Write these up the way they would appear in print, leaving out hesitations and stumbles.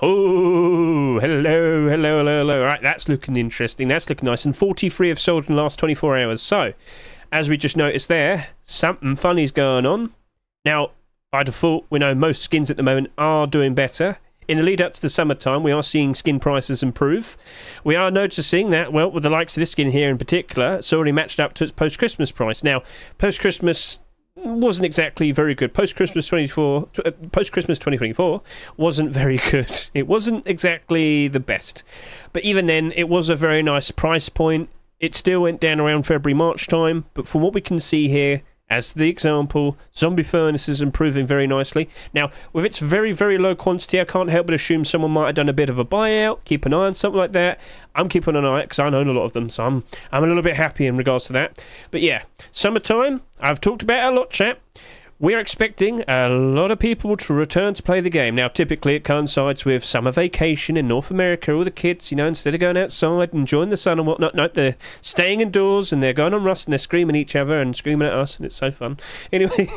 Oh, hello. Right, that's looking interesting. That's looking nice. And 43 have sold in the last 24 hours. So, as we just noticed there, something funny's going on. Now, by default, we know most skins at the moment are doing better. In the lead up to the summertime, we are seeing skin prices improve. We are noticing that, well, with the likes of this skin here in particular, it's already matched up to its post-Christmas price. Now, post-Christmas wasn't exactly very good. Post-Christmas 2024 wasn't very good. It wasn't exactly the best. But even then, it was a very nice price point. It still went down around February, March time. But from what we can see here, as the example, Zombie Furnace is improving very nicely. Now, with its very, very low quantity, I can't help but assume someone might have done a bit of a buyout, keep an eye on something like that. I'm keeping an eye on it because I own a lot of them, so I'm a little bit happy in regards to that. But yeah, summertime, I've talked about it a lot, chat. We're expecting a lot of people to return to play the game. Now, typically it coincides with summer vacation in North America. All the kids, instead of going outside and enjoying the sun and whatnot, no, they're staying indoors and they're going on Rust and they're screaming at each other and screaming at us, and it's so fun. Anyway,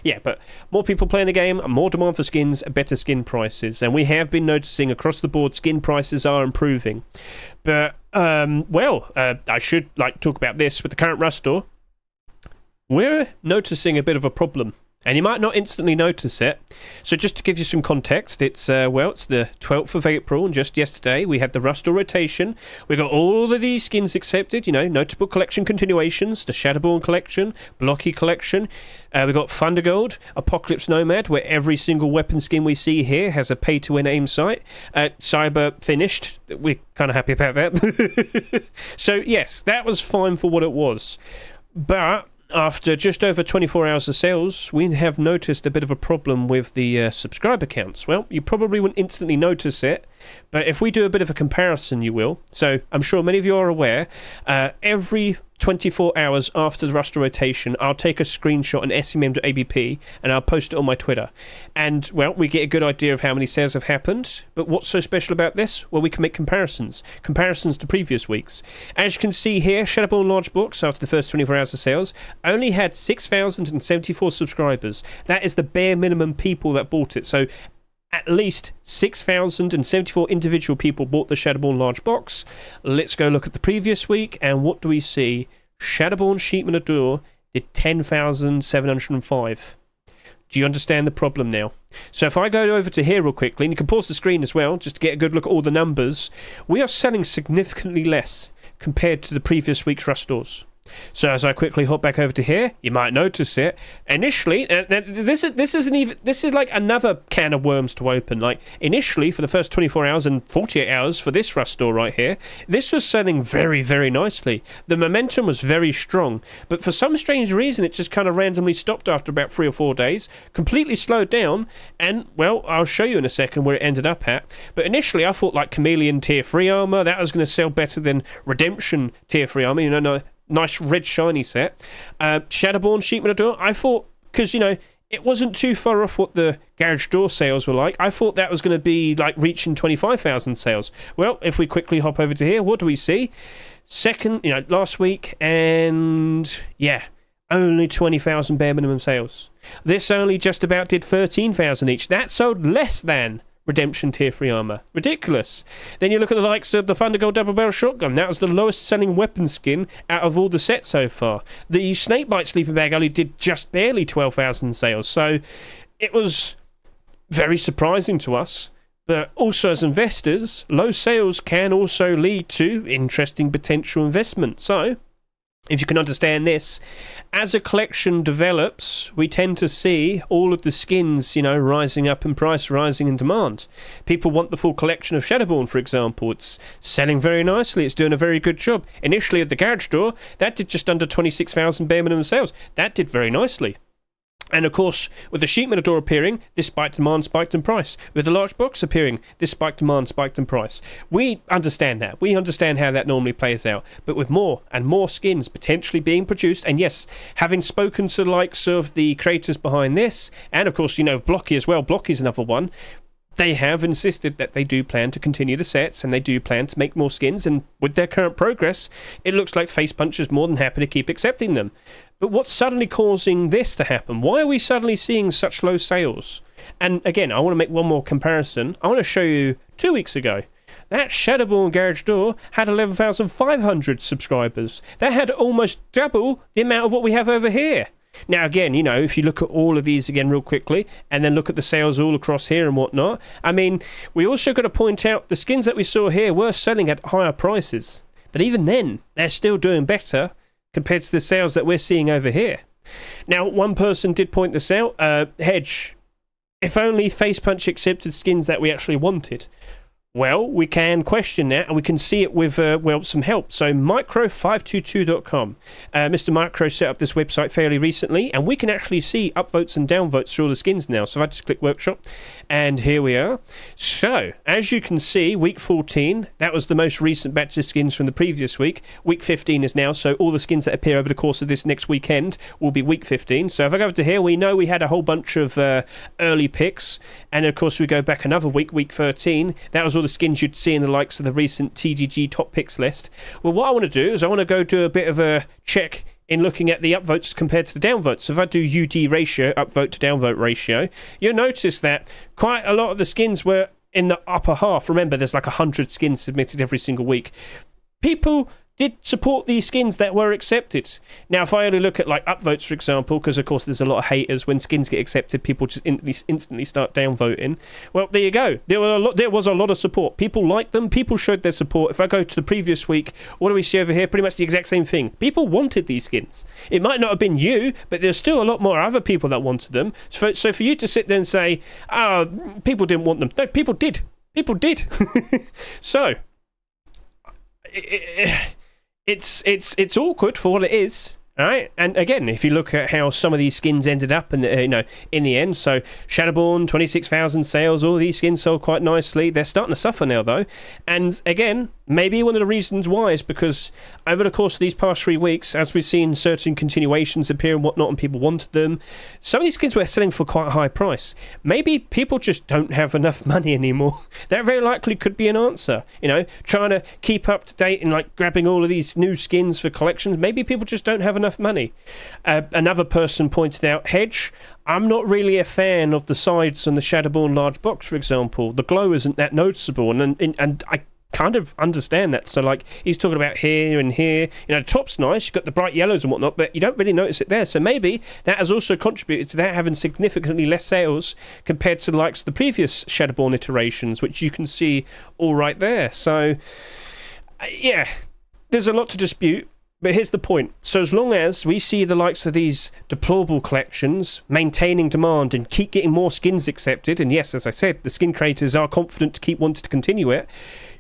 yeah, but more people playing the game, more demand for skins, better skin prices. And we have been noticing across the board skin prices are improving. But, I should talk about this with the current Rust store. We're noticing a bit of a problem, and you might not instantly notice it. So just to give you some context, it's the 12th of April, and just yesterday we had the Rust rotation. We got all of these skins accepted, notable collection continuations, the Shadowborn collection, Blocky collection. We got Thundergold, Apocalypse Nomad, where every single weapon skin we see here has a pay-to-win aim sight. Cyber finished. We're kind of happy about that. So yes, that was fine for what it was. But after just over 24 hours of sales, we have noticed a bit of a problem with the subscriber counts. Well, you probably wouldn't instantly notice it, but if we do a bit of a comparison, you will. So I'm sure many of you are aware, every 24 hours after the Rust rotation, I'll take a screenshot and SMM.abp and I'll post it on my Twitter. And, well, we get a good idea of how many sales have happened. But what's so special about this? Well, we can make comparisons to previous weeks. As you can see here, Shadowborn Large Box, after the first 24 hours of sales, only had 6,074 subscribers. That is the bare minimum people that bought it. So at least 6,074 individual people bought the Shadowborn Large Box. Let's go look at the previous week, and what do we see? Shadowborn Sheepman Adore did 10,705. Do you understand the problem now? So if I go over to here real quickly, and you can pause the screen as well, just to get a good look at all the numbers, we are selling significantly less compared to the previous week's Rust stores. So as I quickly hop back over to here, you might notice it. Initially, this is like another can of worms to open. Like initially, for the first 24 hours and 48 hours for this Rust store right here, this was selling very, very nicely. The momentum was very strong, but for some strange reason, it just kind of randomly stopped after about 3 or 4 days, completely slowed down, and well, I'll show you in a second where it ended up at. But initially, I thought like Chameleon Tier 3 armor, that was going to sell better than Redemption Tier 3 armor, nice red shiny set. Shadowborn Sheepman Adore, I thought, because it wasn't too far off what the garage door sales were like. I thought that was going to be like reaching 25,000 sales. Well, if we quickly hop over to here, what do we see? Second, last week, and yeah, only 20,000 bare minimum sales. This only just about did 13,000 each. That sold less than Redemption Tier 3 armor. Ridiculous. Then you look at the likes of the Thundergold Double Barrel Shotgun. That was the lowest selling weapon skin out of all the sets so far. The Snakebite Sleeping Bag only did just barely 12,000 sales. So it was very surprising to us. But also as investors, low sales can also lead to interesting potential investment. So if you can understand this, as a collection develops, we tend to see all of the skins, rising up in price, rising in demand. People want the full collection of Shadowborn, for example. It's selling very nicely. It's doing a very good job. Initially at the garage door, that did just under 26,000 bare minimum sales. That did very nicely. And of course, with the Sheepman Adore appearing, this spiked demand, spiked in price. With the large box appearing, this spiked demand, spiked in price. We understand that. We understand how that normally plays out. But with more and more skins potentially being produced, and yes, having spoken to the likes of the creators behind this, and of course, Blocky as well. Blocky's another one. They have insisted that they do plan to continue the sets, and they do plan to make more skins, and with their current progress, it looks like Face Punch is more than happy to keep accepting them. But what's suddenly causing this to happen? Why are we suddenly seeing such low sales? And again, I want to make one more comparison. I want to show you 2 weeks ago. That Shadowborn Garage Door had 11,500 subscribers. That had almost double the amount of what we have over here. Now, again, you know, if you look at all of these again real quickly, and then look at the sales all across here and whatnot, I mean, we also got to point out the skins that we saw here were selling at higher prices. But even then, they're still doing better compared to the sales that we're seeing over here. Now, one person did point this out, Hedge. If only Face Punch accepted skins that we actually wanted. Well, we can question that, and we can see it with, well, some help. So, micro522.com. Mr. Micro set up this website fairly recently, and we can actually see upvotes and downvotes for all the skins now. So, if I just click Workshop, and here we are. So, as you can see, week 14, that was the most recent batch of skins from the previous week. Week 15 is now, so all the skins that appear over the course of this next weekend will be week 15. So, if I go over to here, we know we had a whole bunch of early picks, and of course, we go back another week, week 13. That was all the skins you'd see in the likes of the recent TGG top picks list. Well, what I want to do is I want to go do a bit of a check in looking at the upvotes compared to the downvotes. So if I do UD ratio, upvote to downvote ratio, you'll notice that quite a lot of the skins were in the upper half. Remember, there's like 100 skins submitted every single week. People did support these skins that were accepted. Now, if I only look at like upvotes, for example, because of course there's a lot of haters when skins get accepted, people just instantly start downvoting. Well, there you go. There was a lot of support. People liked them. People showed their support. If I go to the previous week, what do we see over here? Pretty much the exact same thing. People wanted these skins. It might not have been you, but there's still a lot more other people that wanted them. So for you to sit there and say, oh, people didn't want them. No, people did. People did. So, it's awkward for what it is, all right? And again, if you look at how some of these skins ended up, in the, in the end, so Shadowborn, 26,000 sales, all these skins sold quite nicely. They're starting to suffer now, though. And again, maybe one of the reasons why is because over the course of these past 3 weeks, as we've seen certain continuations appear and whatnot, and people wanted them, some of these skins were selling for quite a high price. Maybe people just don't have enough money anymore. That very likely could be an answer. You know, trying to keep up to date and like grabbing all of these new skins for collections. Maybe people just don't have enough money. Another person pointed out, Hedge, I'm not really a fan of the sides on the Shadowborn large box, for example. The glow isn't that noticeable, and I kind of understand that. So like he's talking about here and here, the top's nice, you've got the bright yellows and whatnot, but you don't really notice it there. So maybe that has also contributed to that having significantly less sales compared to the likes of the previous Shadowborn iterations, which you can see all right there. So yeah, there's a lot to dispute. But here's the point. So as long as we see the likes of these deplorable collections maintaining demand and keep getting more skins accepted, and yes, as I said, the skin creators are confident to keep wanting to continue it,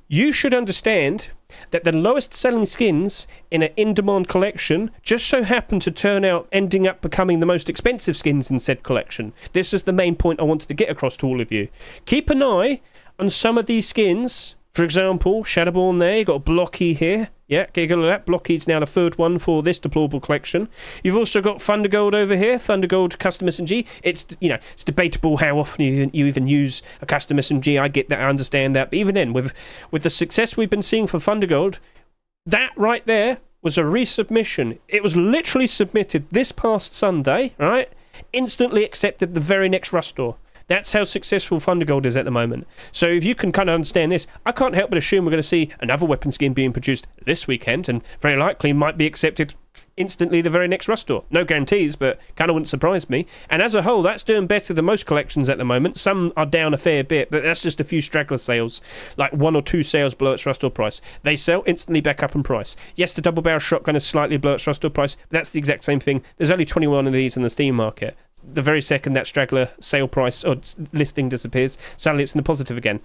you should understand that the lowest selling skins in an in-demand collection just so happen to turn out ending up becoming the most expensive skins in said collection. This is the main point I wanted to get across to all of you. Keep an eye on some of these skins. For example, Shadowborn there, you've got Blocky here. Yeah, giggle at that. Blocky's now the third one for this deplorable collection. You've also got Thundergold over here, Thundergold Custom SMG. It's, it's debatable how often you even use a custom SMG. I get that, I understand that. But even then, with the success we've been seeing for Thundergold, that right there was a resubmission. It was literally submitted this past Sunday, right? Instantly accepted the very next Rust Door. That's how successful Thundergold is at the moment. So if you can kind of understand this, I can't help but assume we're going to see another weapon skin being produced this weekend, and very likely might be accepted instantly the very next Rust Door. No guarantees, but kind of wouldn't surprise me. And as a whole, that's doing better than most collections at the moment. Some are down a fair bit, but that's just a few straggler sales, like 1 or 2 sales below its Rust Door price. They sell instantly back up in price. Yes, the double barrel shotgun is slightly below its Rust Door price, but that's the exact same thing. There's only 21 of these in the Steam market. The very second that straggler sale price or listing disappears, suddenly it's in the positive again.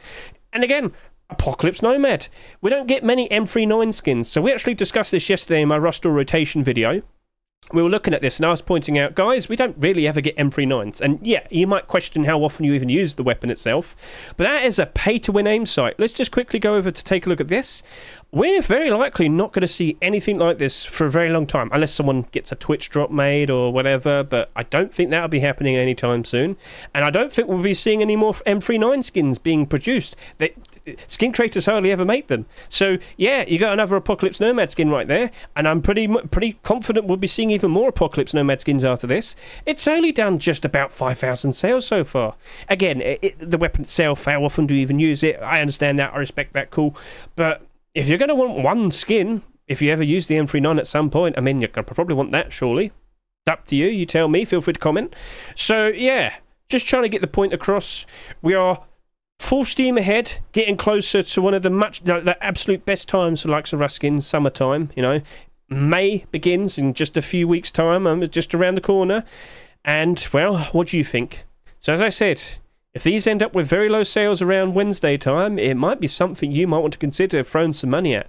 And again, Apocalypse Nomad. We don't get many M39 skins, so we actually discussed this yesterday in my Rust Door rotation video. We were looking at this and I was pointing out, guys, we don't really ever get M39s. And yeah, you might question how often you even use the weapon itself, but that is a pay-to-win aim site. Let's just quickly go over to take a look at this. we're very likely not going to see anything like this for a very long time, unless someone gets a Twitch drop made or whatever, but I don't think that'll be happening anytime soon. And I don't think we'll be seeing any more M39 skins being produced. Skin creators hardly ever make them. So, yeah, you got another Apocalypse Nomad skin right there, and I'm pretty confident we'll be seeing even more Apocalypse Nomad skins after this. It's only done just about 5,000 sales so far. Again, the weapon itself, how often do you even use it? I understand that, I respect that, cool. But if you're going to want one skin, if you ever use the M39 at some point, I mean, you're going to probably want that, surely. It's up to you, you tell me, feel free to comment. So, yeah, just trying to get the point across. We are full steam ahead, getting closer to one of the absolute best times for likes of Ruskins, summertime, you know. May begins in just a few weeks' time, just around the corner. And, well, what do you think? So, as I said, if these end up with very low sales around Wednesday time, it might be something you might want to consider throwing some money at.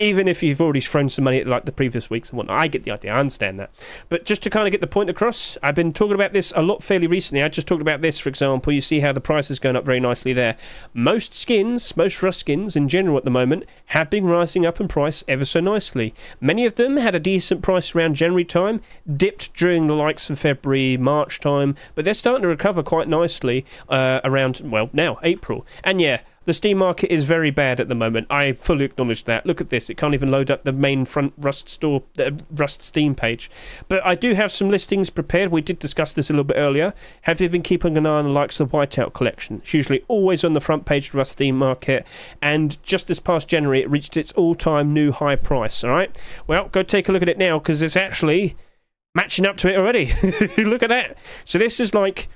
Even if you've already thrown some money at like the previous weeks and whatnot. I get the idea, I understand that. But just to kind of get the point across, I've been talking about this a lot fairly recently. I just talked about this, for example. You see how the price is going up very nicely there. Most skins, most Rust skins in general at the moment, have been rising up in price ever so nicely. Many of them had a decent price around January time, dipped during the likes of February, March time, but they're starting to recover quite nicely around, well, now, April. And yeah, the Steam market is very bad at the moment. I fully acknowledge that. Look at this. It can't even load up the main front Rust store, Rust Steam page. But I do have some listings prepared. We did discuss this a little bit earlier. Have you been keeping an eye on the likes of Whiteout Collection? It's usually always on the front page of the Rust Steam market. And just this past January, it reached its all-time new high price. All right? Well, go take a look at it now, because it's actually matching up to it already. Look at that. So this is like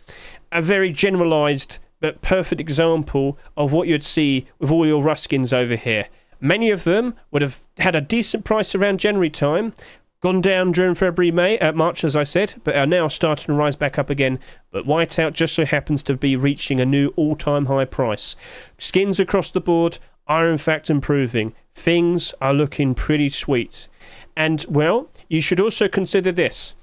a very generalized but perfect example of what you'd see with all your Rust skins over here. Many of them would have had a decent price around January time, gone down during February, March, as I said, but are now starting to rise back up again. But Whiteout just so happens to be reaching a new all-time high price. Skins across the board are in fact improving. Things are looking pretty sweet. And, well, you should also consider this.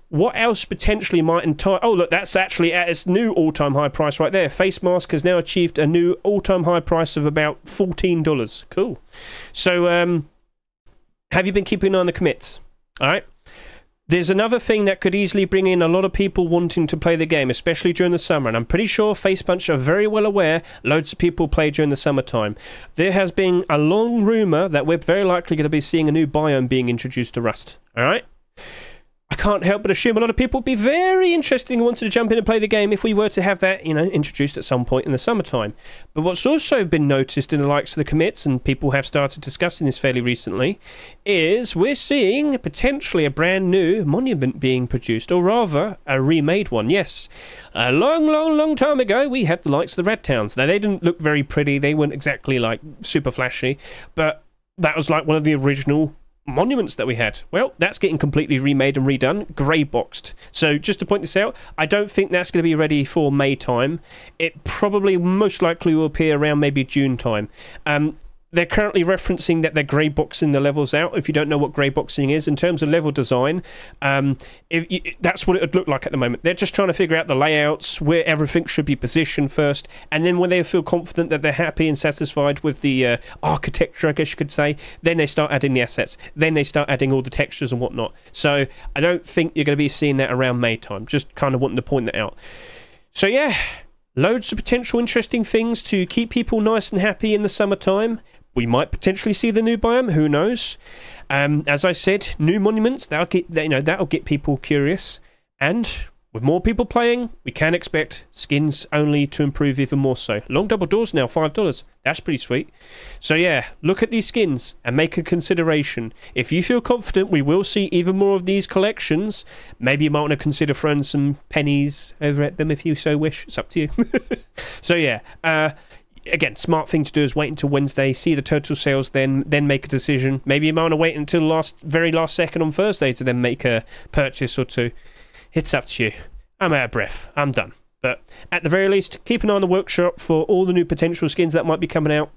What else potentially might entice... Oh, look, that's actually at its new all-time high price right there. Face Mask has now achieved a new all-time high price of about $14. Cool. So, have you been keeping an eye on the commits? All right. There's another thing that could easily bring in a lot of people wanting to play the game, especially during the summer. And I'm pretty sure Facepunch are very well aware loads of people play during the summertime. There has been a long rumour that we're very likely going to be seeing a new biome being introduced to Rust. All right. I can't help but assume a lot of people would be very interested and wanted to jump in and play the game if we were to have that, you know, introduced at some point in the summertime. But what's also been noticed in the likes of the commits, and people have started discussing this fairly recently, is we're seeing potentially a brand new monument being produced, or rather, a remade one, yes. A long time ago, we had the likes of the Red Towns. Now, they didn't look very pretty, they weren't exactly, like, super flashy, but that was like one of the original monuments that we had. Well, that's getting completely remade and redone, grey boxed. So just to point this out, I don't think that's going to be ready for May time. It probably most likely will appear around maybe June time. They're currently referencing that they're grey boxing the levels out. If you don't know what grey boxing is, in terms of level design, that's what it would look like at the moment. They're just trying to figure out the layouts, where everything should be positioned first, and then when they feel confident that they're happy and satisfied with the architecture, I guess you could say, then they start adding the assets. Then they start adding all the textures and whatnot. So I don't think you're going to be seeing that around May time. Just kind of wanting to point that out. So yeah, loads of potential interesting things to keep people nice and happy in the summertime. We might potentially see the new biome. Who knows? As I said, new monuments. That'll get people curious. And with more people playing, we can expect skins only to improve even more so. Long double doors now, $5. That's pretty sweet. So yeah, look at these skins and make a consideration. If you feel confident we will see even more of these collections, maybe you might want to consider throwing some pennies over at them if you so wish. It's up to you. So yeah, again, smart thing to do is wait until Wednesday, see the total sales, then make a decision. Maybe you might want to wait until very last second on Thursday to then make a purchase or two. It's up to you. I'm out of breath. I'm done. But at the very least, keep an eye on the workshop for all the new potential skins that might be coming out.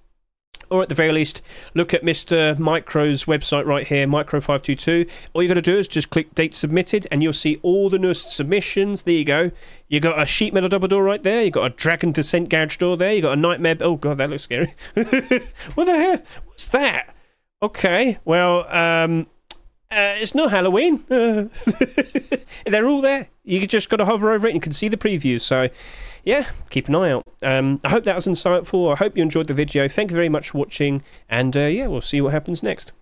Or at the very least, look at Mr. Micro's website right here, Micro522. All you got to do is just click date submitted and you'll see all the newest submissions. There you go. You got a sheet metal double door right there. You got a Dragon Descent garage door there. You got a Nightmare... Oh, God, that looks scary. What the hell? What's that? Okay, well, it's not Halloween. They're all there. You just got to hover over it and you can see the previews. So, yeah, keep an eye out. I hope that was insightful. I hope you enjoyed the video. Thank you very much for watching. And, yeah, we'll see what happens next.